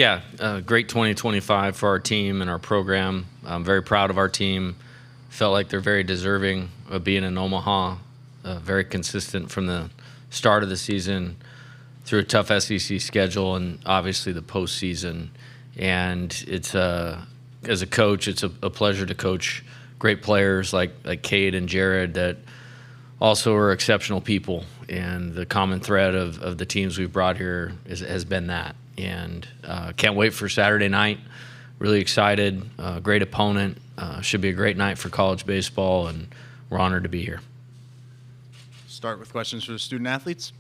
Yeah, great 2025 for our team and our program. I'm very proud of our team. Felt like they're very deserving of being in Omaha, very consistent from the start of the season through a tough SEC schedule and obviously the postseason. And it's as a coach, it's a pleasure to coach great players like Cade and Jared that also are exceptional people. And the common thread of the teams we've brought here has been that. And can't wait for Saturday night. Really excited. Great opponent. Should be a great night for college baseball, and we're honored to be here. Start with questions for the student athletes.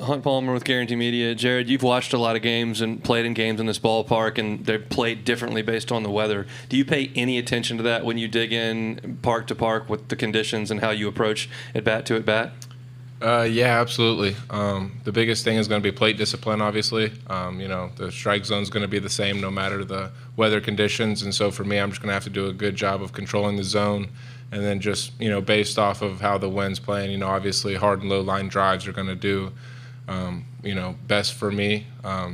Hunt Palmer with Guarantee Media. Jared, you've watched a lot of games and played in games in this ballpark, and they're played differently based on the weather. Do you pay any attention to that when you dig in park to park with the conditions and how you approach at bat to at bat? Yeah, absolutely. The biggest thing is going to be plate discipline, obviously. The strike zone is going to be the same no matter the weather conditions. And so for me, I'm just going to have to do a good job of controlling the zone. And then just, based off of how the wind's playing, obviously hard and low line drives are going to do, best for me.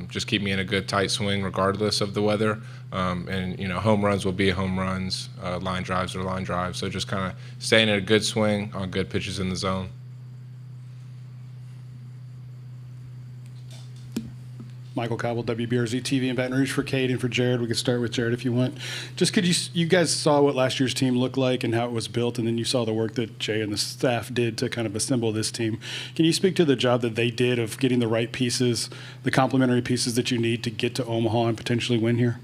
Just keep me in a good tight swing regardless of the weather. Home runs will be home runs. Line drives are line drives. So just kind of staying in a good swing on good pitches in the zone. Michael Cobble, WBRZ TV in Baton Rouge for Cade and for Jared. We could start with Jared if you want. Just could you guys saw what last year's team looked like and how it was built, and then you saw the work that Jay and the staff did to kind of assemble this team. Can you speak to the job that they did of getting the right pieces, the complementary pieces that you need to get to Omaha and potentially win here?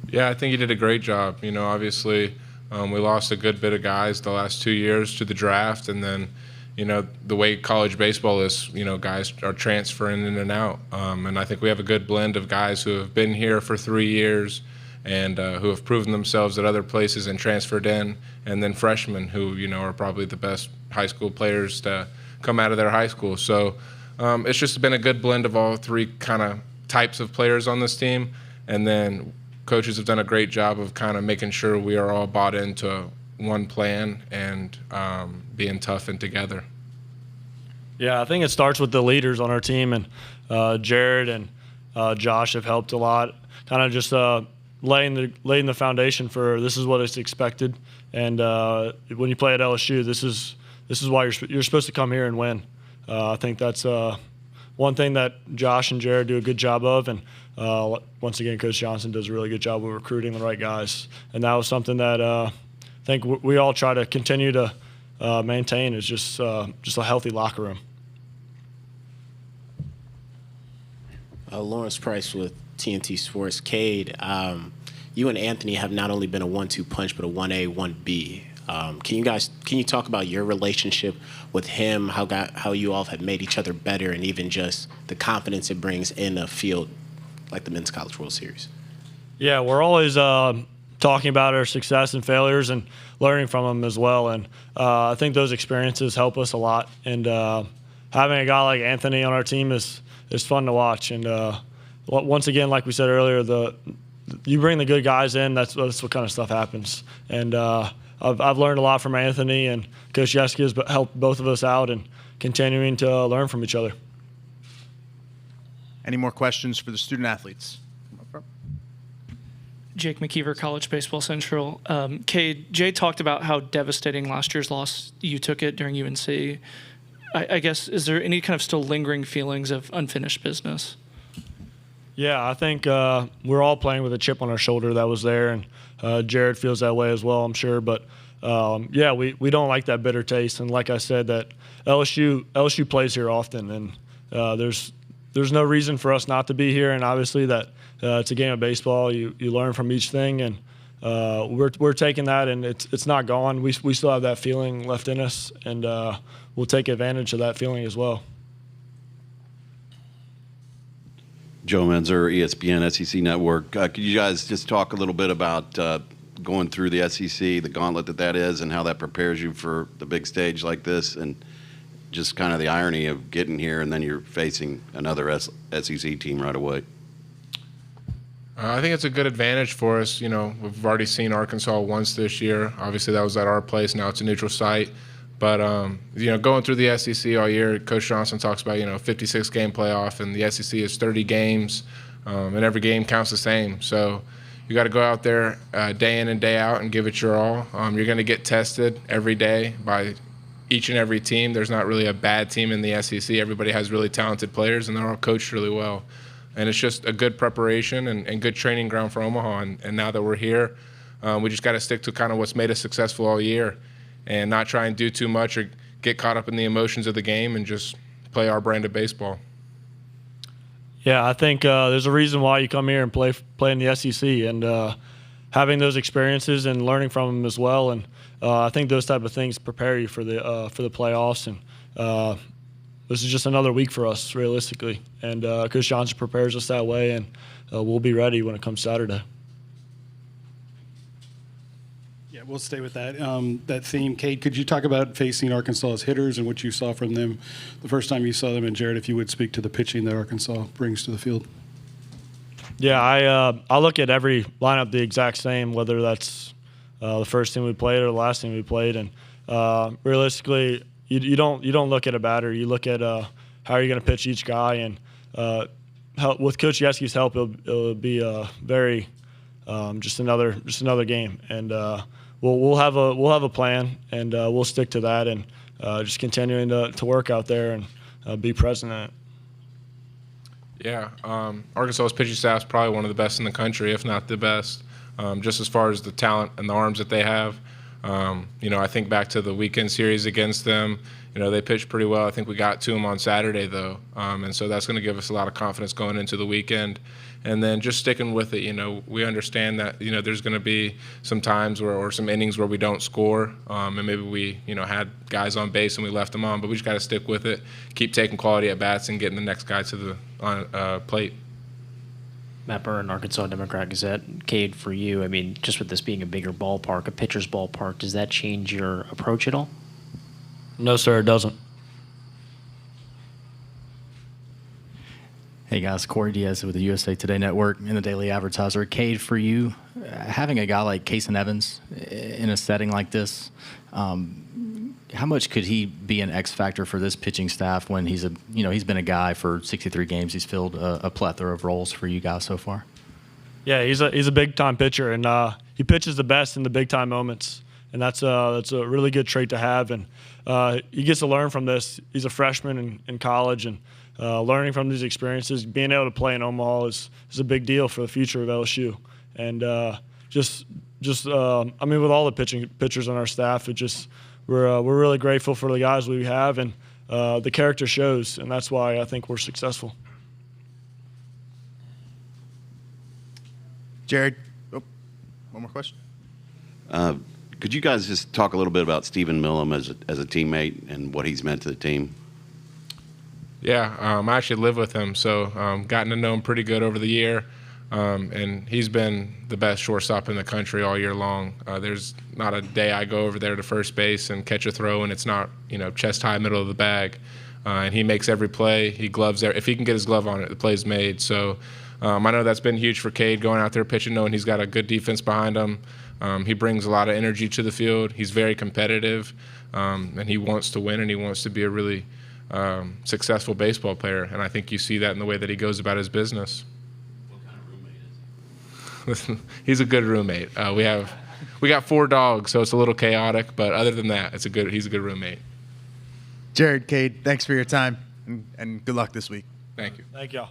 Yeah, I think he did a great job. Obviously we lost a good bit of guys the last 2 years to the draft, and then the way college baseball is, guys are transferring in and out. And I think we have a good blend of guys who have been here for 3 years and who have proven themselves at other places and transferred in, and then freshmen who, are probably the best high school players to come out of their high school. So it's just been a good blend of all three kind of types of players on this team. And then coaches have done a great job of kind of making sure we are all bought into one plan and being tough and together. Yeah, I think it starts with the leaders on our team, and Jared and Josh have helped a lot. Kind of just laying the foundation for this is what is expected, and when you play at LSU, this is why you're supposed to come here and win. I think that's one thing that Josh and Jared do a good job of, and once again, Coach Johnson does a really good job of recruiting the right guys, and that was something that I think we all try to continue to maintain is just a healthy locker room. Lawrence Price with TNT Sports. Cade, you and Anthony have not only been a 1-2 punch, but a 1A, 1B. Can you talk about your relationship with him, how you all have made each other better, and even just the confidence it brings in a field like the Men's College World Series? Yeah, we're always talking about our success and failures and learning from them as well. And I think those experiences help us a lot. And having a guy like Anthony on our team is fun to watch. And once again, like we said earlier, you bring the good guys in, that's what kind of stuff happens. And I've learned a lot from Anthony, and Coach Yeski has helped both of us out and continuing to learn from each other. Any more questions for the student athletes? Jake McKeever, College Baseball Central. Cade, Jay talked about how devastating last year's loss you took it during UNC. I guess, is there any kind of still lingering feelings of unfinished business? Yeah, I think we're all playing with a chip on our shoulder that was there, and Jared feels that way as well, I'm sure. But, yeah, we don't like that bitter taste. And like I said, that LSU plays here often, and there's no reason for us not to be here. And obviously that it's a game of baseball. You learn from each thing, and we're taking that, and it's not gone. We still have that feeling left in us, and we'll take advantage of that feeling as well. Joe Menzer, ESPN SEC Network. Could you guys just talk a little bit about going through the SEC, the gauntlet that is, and how that prepares you for the big stage like this, and just kind of the irony of getting here and then you're facing another SEC team right away? I think it's a good advantage for us. We've already seen Arkansas once this year. Obviously, that was at our place. Now it's a neutral site. But going through the SEC all year, Coach Johnson talks about 56-game playoff, and the SEC is 30 games, and every game counts the same. So you got to go out there day in and day out and give it your all. You're going to get tested every day by each and every team. There's not really a bad team in the SEC. Everybody has really talented players, and they're all coached really well. And it's just a good preparation and good training ground for Omaha. And now that we're here, we just got to stick to kind of what's made us successful all year and not try and do too much or get caught up in the emotions of the game and just play our brand of baseball. Yeah, I think there's a reason why you come here and play in the SEC, and having those experiences and learning from them as well. And I think those type of things prepare you for the playoffs. And this is just another week for us, realistically. And Coach Johnson prepares us that way, and we'll be ready when it comes Saturday. Yeah, we'll stay with that theme. Cade, could you talk about facing Arkansas as hitters and what you saw from them the first time you saw them? And Jared, if you would speak to the pitching that Arkansas brings to the field. Yeah, I look at every lineup the exact same, whether that's the first team we played or the last team we played. And realistically, you don't look at a batter. You look at how are you going to pitch each guy. And with Coach Yeski's help, it'll be very just another game. And we'll have a plan, and we'll stick to that, and just continuing to work out there and be present in it. Yeah, Arkansas's pitching staff is probably one of the best in the country, if not the best, just as far as the talent and the arms that they have. I think back to the weekend series against them. They pitched pretty well. I think we got to them on Saturday, though, and so that's going to give us a lot of confidence going into the weekend. And then just sticking with it, we understand that, there's going to be some times or some innings where we don't score, and maybe we, had guys on base and we left them on, but we just got to stick with it, keep taking quality at bats and getting the next guy to the plate. Matt Byrne, Arkansas Democrat-Gazette. Cade, for you, just with this being a bigger ballpark, a pitcher's ballpark, does that change your approach at all? No, sir, it doesn't. Hey guys, Corey Diaz with the USA Today Network and the Daily Advertiser. Cade, for you, having a guy like Kason Evans in a setting like this, how much could he be an X factor for this pitching staff when he's been a guy for 63 games. He's filled a plethora of roles for you guys so far. Yeah, he's a big time pitcher, and he pitches the best in the big time moments, and that's a really good trait to have. And he gets to learn from this. He's a freshman in college, and learning from these experiences, being able to play in Omaha is a big deal for the future of LSU. And with all the pitchers on our staff, we're really grateful for the guys we have, and the character shows, and that's why I think we're successful. Jared, one more question. Could you guys just talk a little bit about Stephen Millam as a teammate and what he's meant to the team? Yeah, I actually live with him, so gotten to know him pretty good over the year, and he's been the best shortstop in the country all year long. There's not a day I go over there to first base and catch a throw and it's not chest high, middle of the bag, and he makes every play. He gloves there. If he can get his glove on it, the play's made. So I know that's been huge for Cade, going out there pitching, knowing he's got a good defense behind him. He brings a lot of energy to the field. He's very competitive, and he wants to win, and he wants to be a really successful baseball player, and I think you see that in the way that he goes about his business. What kind of roommate is he? He's a good roommate. We got 4 dogs, so it's a little chaotic, but other than that, he's a good roommate. Jared, Cade, thanks for your time, and good luck this week. Thank you. Thank y'all.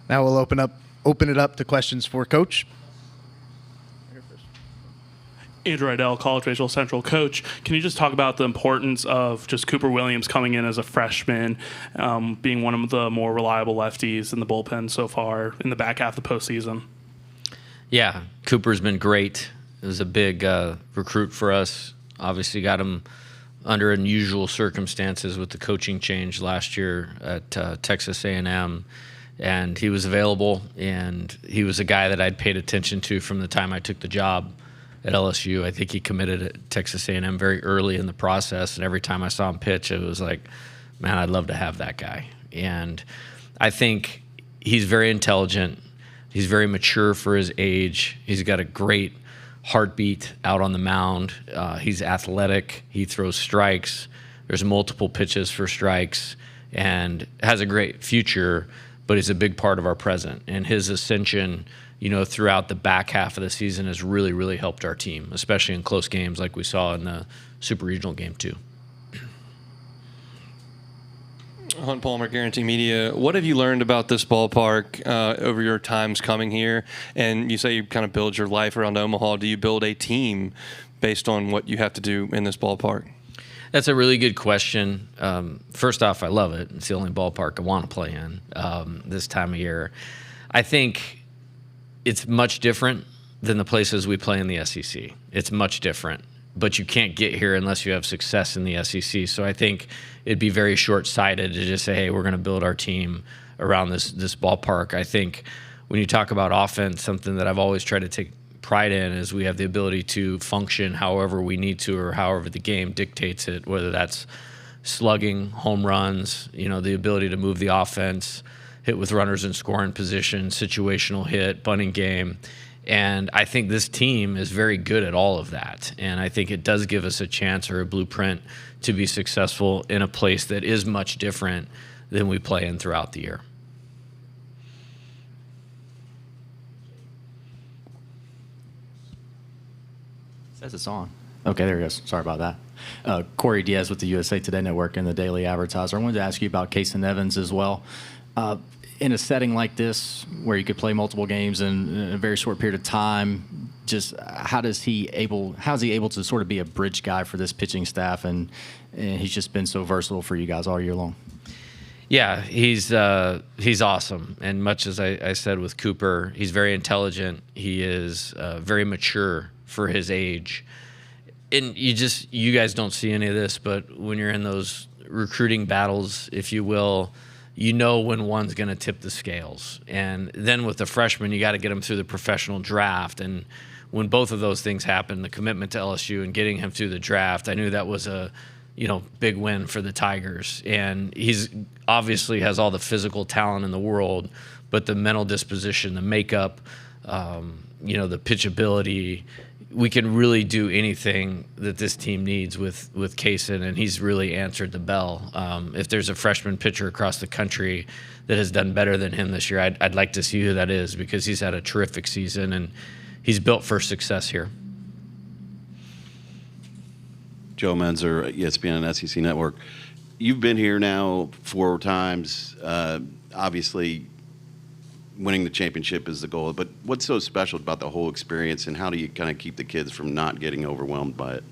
Now we'll open it up to questions for Coach. Andrew Rydell, College Baseball Central coach. Can you just talk about the importance of just Cooper Williams coming in as a freshman, being one of the more reliable lefties in the bullpen so far in the back half of the postseason? Yeah, Cooper's been great. It was a big recruit for us. Obviously got him under unusual circumstances with the coaching change last year at Texas A&M. And he was available, and he was a guy that I'd paid attention to from the time I took the job. at LSU. I think he committed at Texas A&M very early in the process, and every time I saw him pitch, it was like, man, I'd love to have that guy. And I think he's very intelligent. He's very mature for his age. He's got a great heartbeat out on the mound. He's athletic. He throws strikes. There's multiple pitches for strikes, and has a great future, but he's a big part of our present. And his ascension, throughout the back half of the season has really, really helped our team, especially in close games like we saw in the Super Regional game too. Hunt Palmer, Guarantee Media. What have you learned about this ballpark over your times coming here? And you say you kind of build your life around Omaha. Do you build a team based on what you have to do in this ballpark? That's a really good question. First off, I love it. It's the only ballpark I want to play in this time of year. I think it's much different than the places we play in the SEC. It's much different. But you can't get here unless you have success in the SEC. So I think it'd be very short-sighted to just say, hey, we're going to build our team around this ballpark. I think when you talk about offense, something that I've always tried to take pride in is we have the ability to function however we need to or however the game dictates it, whether that's slugging, home runs, the ability to move the offense, hit with runners in scoring position, situational hit, bunting game. And I think this team is very good at all of that. And I think it does give us a chance or a blueprint to be successful in a place that is much different than we play in throughout the year. Says it's on. Okay, there it goes. Sorry about that. Corey Diaz with the USA Today Network and the Daily Advertiser. I wanted to ask you about Kason Evans as well. In a setting like this, where you could play multiple games in a very short period of time, just how's he able to sort of be a bridge guy for this pitching staff, and he's just been so versatile for you guys all year long? Yeah, he's awesome. And much as I said with Cooper, he's very intelligent. He is very mature for his age. And you guys don't see any of this, but when you're in those recruiting battles, if you will, when one's going to tip the scales. And then with the freshman, you got to get him through the professional draft. And when both of those things happened, the commitment to LSU and getting him through the draft, I knew that was a big win for the Tigers. And he's obviously has all the physical talent in the world, but the mental disposition, the makeup, the pitchability, we can really do anything that this team needs with Kason, and he's really answered the bell. If there's a freshman pitcher across the country that has done better than him this year, I'd like to see who that is, because he's had a terrific season and he's built for success here. Joe Menzer, ESPN and SEC Network. You've been here now 4 times. Obviously, winning the championship is the goal, but what's so special about the whole experience, and how do you kind of keep the kids from not getting overwhelmed by it?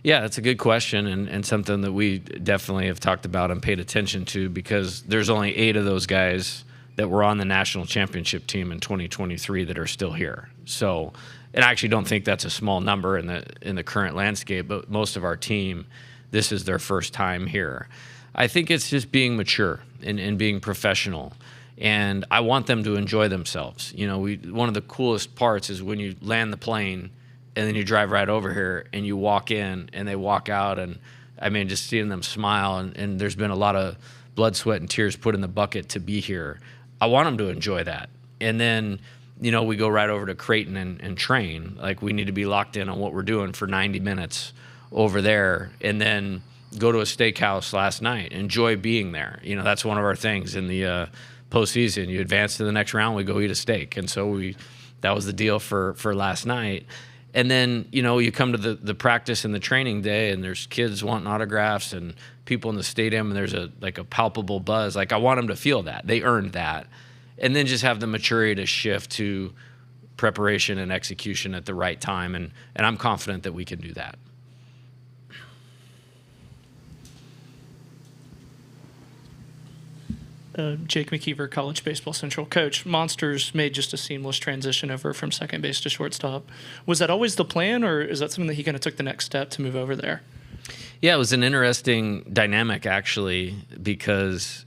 Yeah, that's a good question, and something that we definitely have talked about and paid attention to, because there's only 8 of those guys that were on the national championship team in 2023 that are still here. So, and I actually don't think that's a small number in the current landscape, but most of our team, this is their first time here. I think it's just being mature and being professional. And I want them to enjoy themselves. One of the coolest parts is when you land the plane and then you drive right over here and you walk in and they walk out, and just seeing them smile, and there's been a lot of blood, sweat, and tears put in the bucket to be here. I want them to enjoy that. And then, we go right over to Creighton and train. Like, we need to be locked in on what we're doing for 90 minutes over there, and then go to a steakhouse last night. Enjoy being there. That's one of our things in the postseason. You advance to the next round, we go eat a steak. And so that was the deal for last night. And then, you come to the practice and the training day, and there's kids wanting autographs and people in the stadium, and there's a palpable buzz. Like, I want them to feel that. They earned that. And then just have the maturity to shift to preparation and execution at the right time. And I'm confident that we can do that. Jake McKeever, College Baseball Central. Coach, Monsters made just a seamless transition over from second base to shortstop. Was that always the plan, or is that something that he kind of took the next step to move over there? Yeah, it was an interesting dynamic, actually, because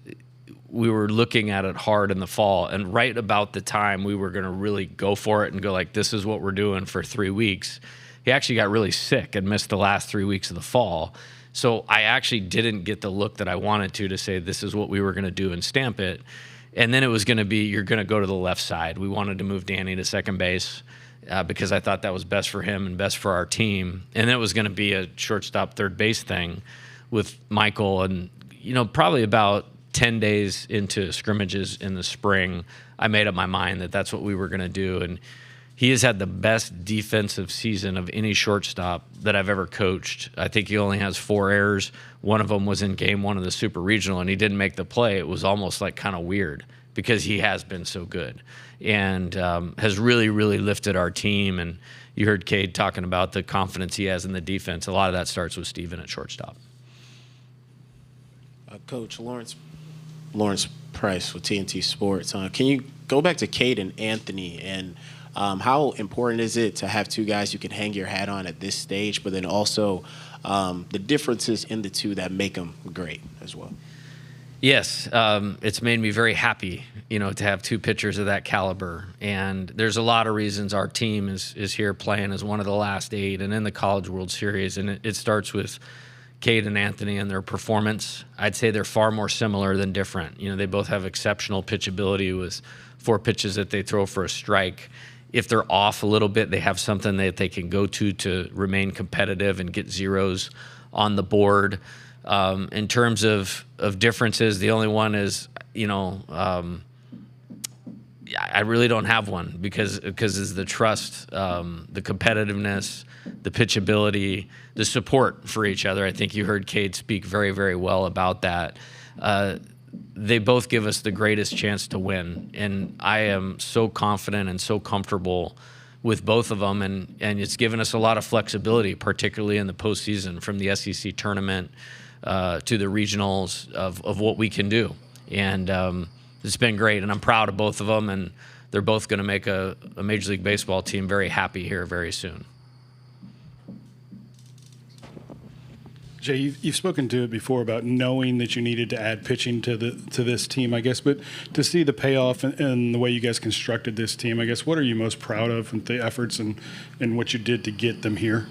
we were looking at it hard in the fall, and right about the time we were going to really go for it and go like, this is what we're doing for 3 weeks, he actually got really sick and missed the last 3 weeks of the fall. So I actually didn't get the look that I wanted to say this is what we were going to do and stamp it. And then it was going to be, you're going to go to the left side. We wanted to move Danny to second base because I thought that was best for him and best for our team. And then it was going to be a shortstop, third base thing with Michael. And, probably about 10 days into scrimmages in the spring, I made up my mind that that's what we were going to do. And he has had the best defensive season of any shortstop that I've ever coached. I think he only has 4 errors. One of them was in game 1 of the Super Regional, and he didn't make the play. It was almost like kind of weird because he has been so good and has really, really lifted our team. And you heard Cade talking about the confidence he has in the defense. A lot of that starts with Steven at shortstop. Coach Lawrence Price with TNT Sports. Can you go back to Cade and Anthony and how important is it to have 2 guys you can hang your hat on at this stage, but then also the differences in the 2 that make them great as well? Yes, it's made me very happy, to have 2 pitchers of that caliber. And there's a lot of reasons our team is here playing as one of the last 8 and in the College World Series. And it starts with Cade and Anthony and their performance. I'd say they're far more similar than different. They both have exceptional pitchability with 4 pitches that they throw for a strike. If they're off a little bit, they have something that they can go to remain competitive and get zeros on the board. In terms of differences, the only one is, I really don't have one because it's the trust, the competitiveness, the pitchability, the support for each other. I think you heard Cade speak very, very well about that. They both give us the greatest chance to win, and I am so confident and so comfortable with both of them, and it's given us a lot of flexibility, particularly in the postseason, from the SEC tournament to the regionals of what we can do. And it's been great, and I'm proud of both of them, and they're both going to make a Major League Baseball team very happy here very soon. Jay, you've spoken to it before about knowing that you needed to add pitching to this team, I guess. But to see the payoff and the way you guys constructed this team, I guess, what are you most proud of and the efforts and what you did to get them here?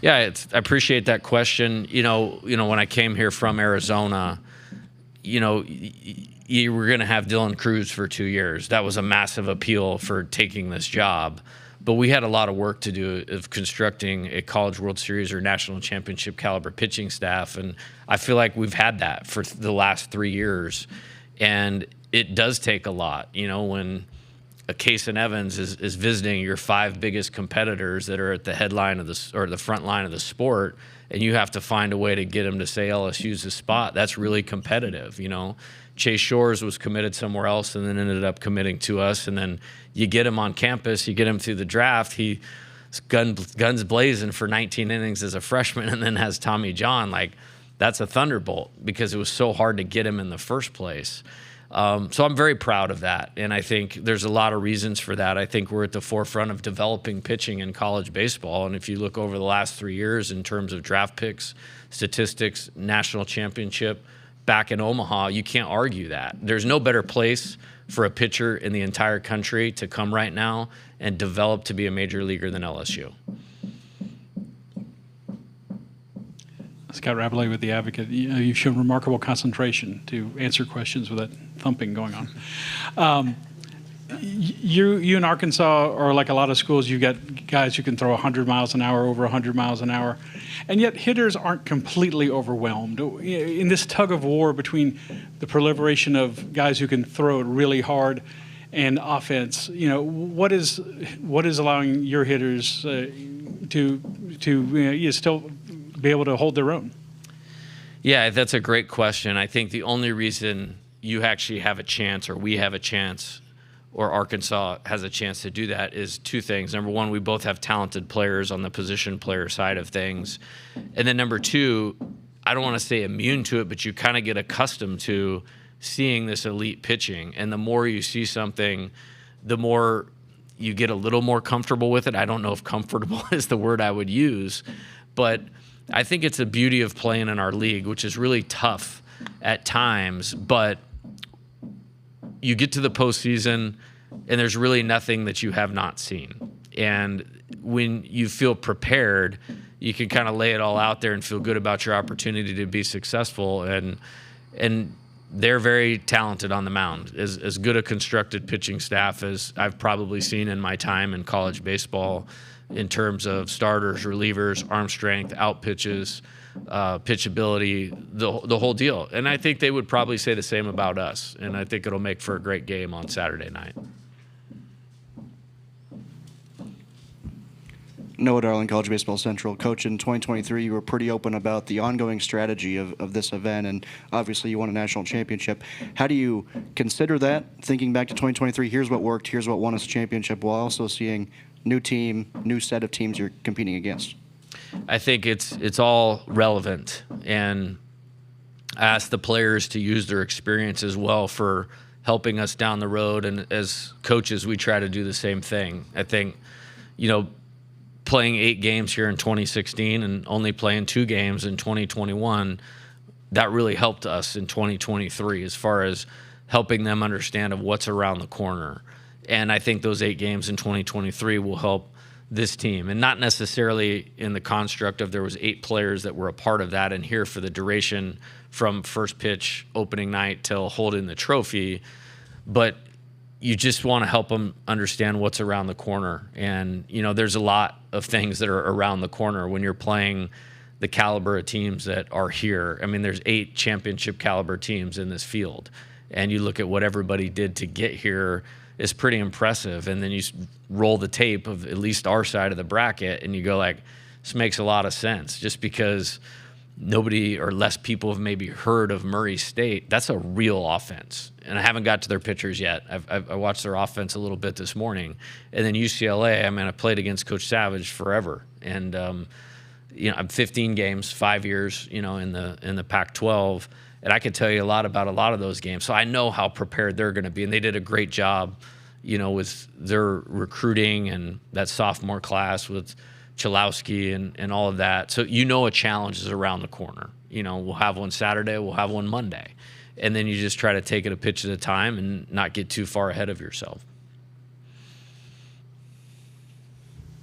Yeah, I appreciate that question. When I came here from Arizona, you were going to have Dylan Cruz for 2 years. That was a massive appeal for taking this job. But we had a lot of work to do of constructing a College World Series or National Championship caliber pitching staff. And I feel like we've had that for the last 3 years. And it does take a lot. When a Case and Evans is visiting your 5 biggest competitors that are at the headline of the front line of the sport, and you have to find a way to get them to say LSU's the spot, that's really competitive. Chase Shores was committed somewhere else and then ended up committing to us. And then you get him on campus, you get him through the draft. He's guns blazing for 19 innings as a freshman and then has Tommy John. Like, that's a thunderbolt because it was so hard to get him in the first place. So I'm very proud of that. And I think there's a lot of reasons for that. I think we're at the forefront of developing pitching in college baseball. And if you look over the last 3 years in terms of draft picks, statistics, national championship, back in Omaha, you can't argue that. There's no better place for a pitcher in the entire country to come right now and develop to be a major leaguer than LSU. Scott Rabelais with The Advocate. You've shown remarkable concentration to answer questions with that thumping going on. You in Arkansas, or like a lot of schools, you got guys who can throw 100 miles an hour, over 100 miles an hour, and yet hitters aren't completely overwhelmed. In this tug of war between the proliferation of guys who can throw it really hard and offense, what is allowing your hitters to still be able to hold their own? Yeah, that's a great question. I think the only reason you actually have a chance, or we have a chance, or Arkansas has a chance to do that is 2 things. Number one, we both have talented players on the position player side of things. And then number 2, I don't want to say immune to it, but you kind of get accustomed to seeing this elite pitching. And the more you see something, the more you get a little more comfortable with it. I don't know if comfortable is the word I would use, but I think it's the beauty of playing in our league, which is really tough at times, but you get to the postseason and there's really nothing that you have not seen. And when you feel prepared, you can kind of lay it all out there and feel good about your opportunity to be successful. And they're very talented on the mound. As good a constructed pitching staff as I've probably seen in my time in college baseball in terms of starters, relievers, arm strength, out pitches, pitchability, the whole deal. And I think they would probably say the same about us. And I think it'll make for a great game on Saturday night. Noah Darling, College Baseball Central. Coach, in 2023, you were pretty open about the ongoing strategy of this event, and obviously you won a national championship. How do you consider that, thinking back to 2023, here's what worked, here's what won us a championship, while also seeing new team, new set of teams you're competing against? I think it's all relevant, and I ask the players to use their experience as well for helping us down the road, and as coaches, we try to do the same thing. I think, playing 8 games here in 2016 and only playing 2 games in 2021, that really helped us in 2023 as far as helping them understand of what's around the corner. And I think those 8 games in 2023 will help this team, and not necessarily in the construct of there was 8 players that were a part of that and here for the duration from first pitch opening night till holding the trophy, but you just want to help them understand what's around the corner. And, there's a lot of things that are around the corner when you're playing the caliber of teams that are here. I mean, there's 8 championship caliber teams in this field. And you look at what everybody did to get here, it's pretty impressive. And then you roll the tape of at least our side of the bracket and you go like, this makes a lot of sense. Just because nobody or less people have maybe heard of Murray State, that's a real offense. And I haven't got to their pitchers yet. I watched their offense a little bit this morning. And then UCLA, I played against Coach Savage forever. And, I'm 15 games, 5 years, in the Pac-12. And I can tell you a lot about a lot of those games. So I know how prepared they're going to be. And they did a great job, with their recruiting and that sophomore class with Chalowski and all of that. So a challenge is around the corner. We'll have one Saturday, we'll have one Monday. And then you just try to take it a pitch at a time and not get too far ahead of yourself.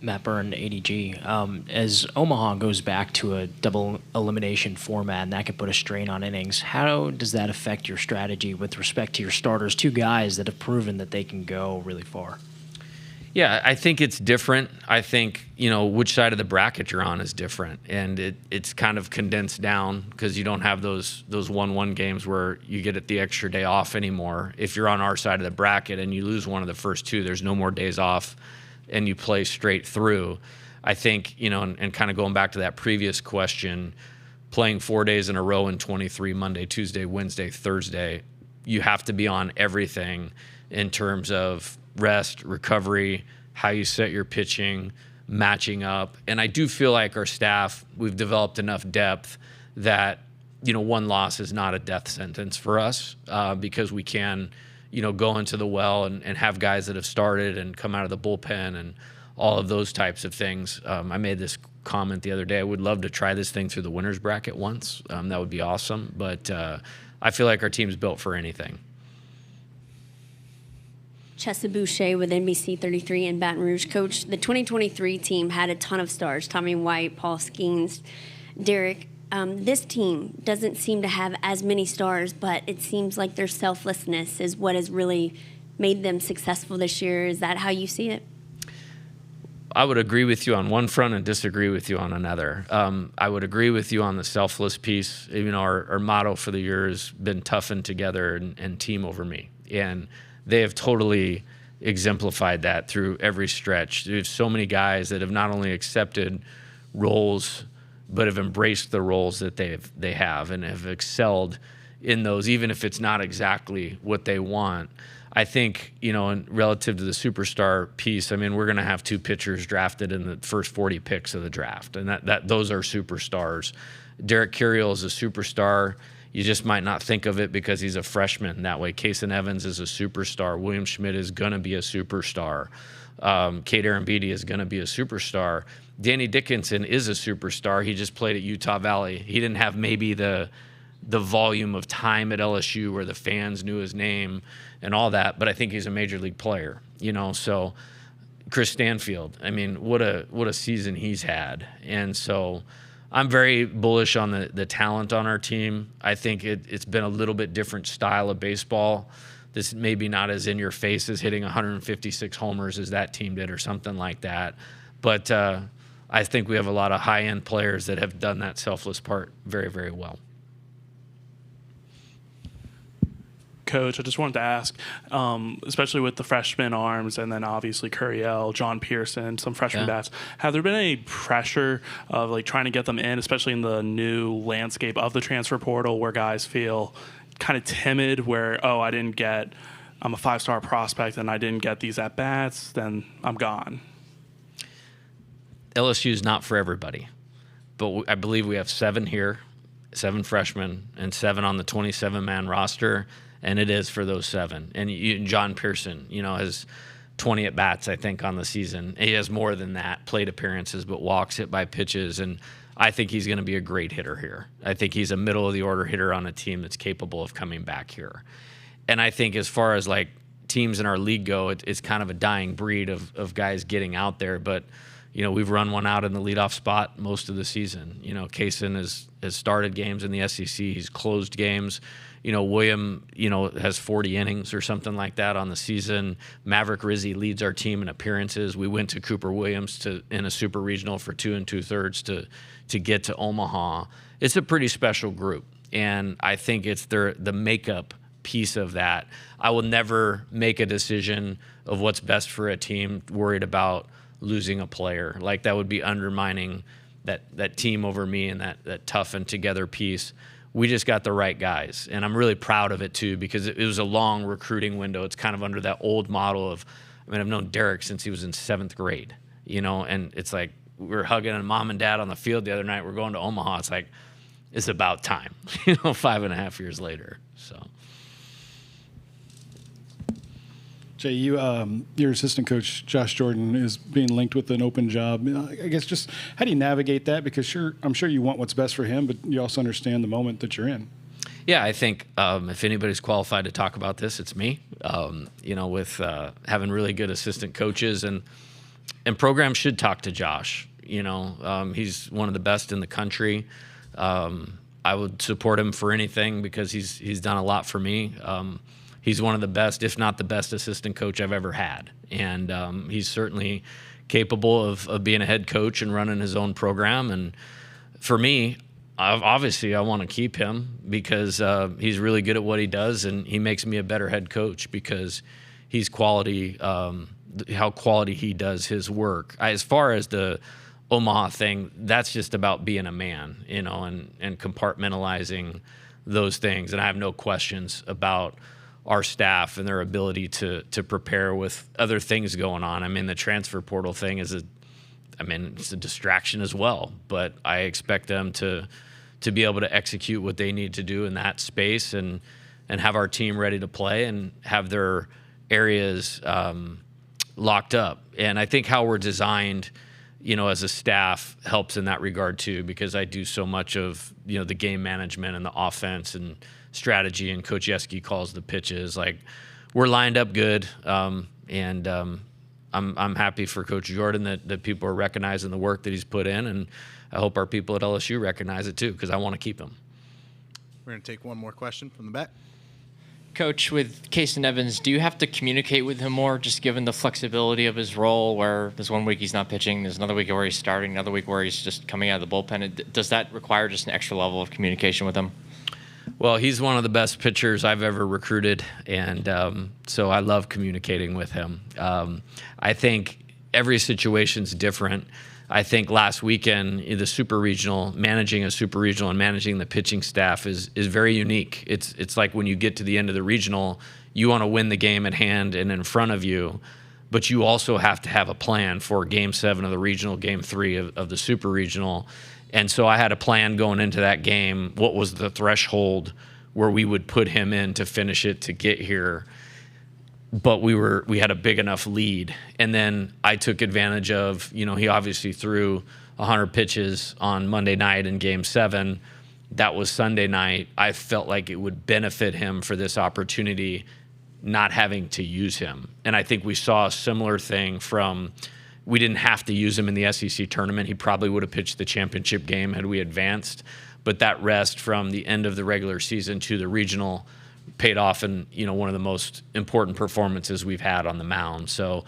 Matt Byrne, ADG. As Omaha goes back to a double elimination format, and that could put a strain on innings, how does that affect your strategy with respect to your starters, 2 guys that have proven that they can go really far? Yeah, I think it's different. I think, which side of the bracket you're on is different. And it's kind of condensed down because you don't have those 1-1 games where you get the extra day off anymore. If you're on our side of the bracket and you lose one of the first 2, there's no more days off and you play straight through. I think, and kind of going back to that previous question, playing 4 days in a row in 23, Monday, Tuesday, Wednesday, Thursday, you have to be on everything in terms of rest, recovery, how you set your pitching, matching up. And I do feel like our staff, we've developed enough depth that, 1 loss is not a death sentence for us because we can, go into the well and have guys that have started and come out of the bullpen and all of those types of things. I made this comment the other day. I would love to try this thing through the winner's bracket once. That would be awesome. But I feel like our team's built for anything. Chessa Boucher with NBC 33 in Baton Rouge. Coach, the 2023 team had a ton of stars, Tommy White, Paul Skeens, Derek. This team doesn't seem to have as many stars, but it seems like their selflessness is what has really made them successful this year. Is that how you see it? I would agree with you on one front and disagree with you on another. I would agree with you on the selfless piece. Our motto for the year has been toughen together and team over me. And they have totally exemplified that through every stretch. There's so many guys that have not only accepted roles, but have embraced the roles that they have and have excelled in those, even if it's not exactly what they want. I think, relative to the superstar piece, we're going to have 2 pitchers drafted in the first 40 picks of the draft, and that those are superstars. Derek Curiel is a superstar. You just might not think of it because he's a freshman that way. Kason Evans is a superstar. William Schmidt is going to be a superstar. Kate Arambidi is going to be a superstar. Danny Dickinson is a superstar. He just played at Utah Valley. He didn't have maybe the the volume of time at LSU where the fans knew his name and all that, but I think he's a major league player, so Chris Stanfield, I mean, what a season he's had. And so I'm very bullish on the talent on our team. I think it's been a little bit different style of baseball. This maybe not as in your face as hitting 156 homers as that team did or something like that. But I think we have a lot of high-end players that have done that selfless part very, very well. Coach, I just wanted to ask, especially with the freshman arms and then obviously Curiel, John Pearson, some freshman bats, have there been any pressure of like trying to get them in, especially in the new landscape of the transfer portal where guys feel kind of timid where, I'm a 5-star prospect and I didn't get these at-bats, then I'm gone? LSU is not for everybody, but I believe we have 7 here, 7 freshmen, and 7 on the 27-man roster. And it is for those 7. And John Pearson, has 20 at-bats, I think, on the season. He has more than that, plate appearances, but walks, hit by pitches. And I think he's going to be a great hitter here. I think he's a middle-of-the-order hitter on a team that's capable of coming back here. And I think as far as, like, teams in our league go, it's kind of a dying breed of guys getting out there. But, we've run one out in the leadoff spot most of the season. Kaysen has started games in the SEC. He's closed games. William, has 40 innings or something like that on the season. Maverick Rizzi leads our team in appearances. We went to Cooper Williams in a super regional for 2 2/3 to get to Omaha. It's a pretty special group, and I think it's the makeup piece of that. I will never make a decision of what's best for a team worried about losing a player. Like, that would be undermining that team over me and that tough and together piece. We just got the right guys, and I'm really proud of it too, because it was a long recruiting window. It's kind of under that old model of, I've known Derek since he was in 7th grade, and it's like we were hugging mom and dad on the field the other night. We're going to Omaha. It's like, it's about time, 5.5 years later. So. Jay, your assistant coach, Josh Jordan, is being linked with an open job. I guess just how do you navigate that? Because I'm sure you want what's best for him, but you also understand the moment that you're in. Yeah, I think if anybody's qualified to talk about this, it's me. With having really good assistant coaches, and programs should talk to Josh. He's one of the best in the country. I would support him for anything because he's done a lot for me. He's one of the best, if not the best, assistant coach I've ever had. And he's certainly capable of being a head coach and running his own program. And for me, obviously I want to keep him because he's really good at what he does, and he makes me a better head coach because he's quality, how quality he does his work. As far as the Omaha thing, that's just about being a man, and compartmentalizing those things. And I have no questions about our staff and their ability to prepare with other things going on. The transfer portal thing it's a distraction as well, but I expect them to be able to execute what they need to do in that space and have our team ready to play and have their areas locked up. And I think how we're designed, as a staff helps in that regard too, because I do so much of, the game management and the offense and strategy, and Coach Yeski calls the pitches. Like, we're lined up good, and I'm happy for Coach Jordan that people are recognizing the work that he's put in, and I hope our people at LSU recognize it too, because I want to keep him. We're going to take one more question from the back. Coach, with Kaysen Evans, do you have to communicate with him more, just given the flexibility of his role, where there's one week he's not pitching, there's another week where he's starting, another week where he's just coming out of the bullpen? Does that require just an extra level of communication with him? Well, he's one of the best pitchers I've ever recruited, and so I love communicating with him. I think every situation's different. I think last weekend, the super regional, managing a super regional and managing the pitching staff is very unique. It's like when you get to the end of the regional, you want to win the game at hand and in front of you, but you also have to have a plan for Game 7 of the regional, Game 3 of the super regional. And so I had a plan going into that game. What was the threshold where we would put him in to finish it to get here? But we had a big enough lead. And then I took advantage of, he obviously threw 100 pitches on Monday night in Game 7. that was Sunday night. I felt like it would benefit him for this opportunity, not having to use him. And I think we saw a similar thing we didn't have to use him in the SEC tournament. He probably would have pitched the championship game had we advanced. But that rest from the end of the regular season to the regional paid off in, one of the most important performances we've had on the mound. So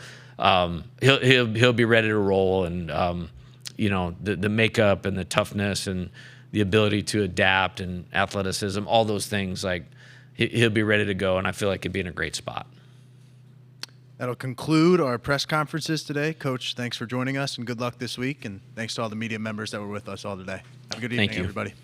he'll be ready to roll, and the makeup and the toughness and the ability to adapt and athleticism, all those things, like he'll be ready to go, and I feel like he'd be in a great spot. That'll conclude our press conferences today. Coach, thanks for joining us, and good luck this week, and thanks to all the media members that were with us all today. Have a good evening, everybody.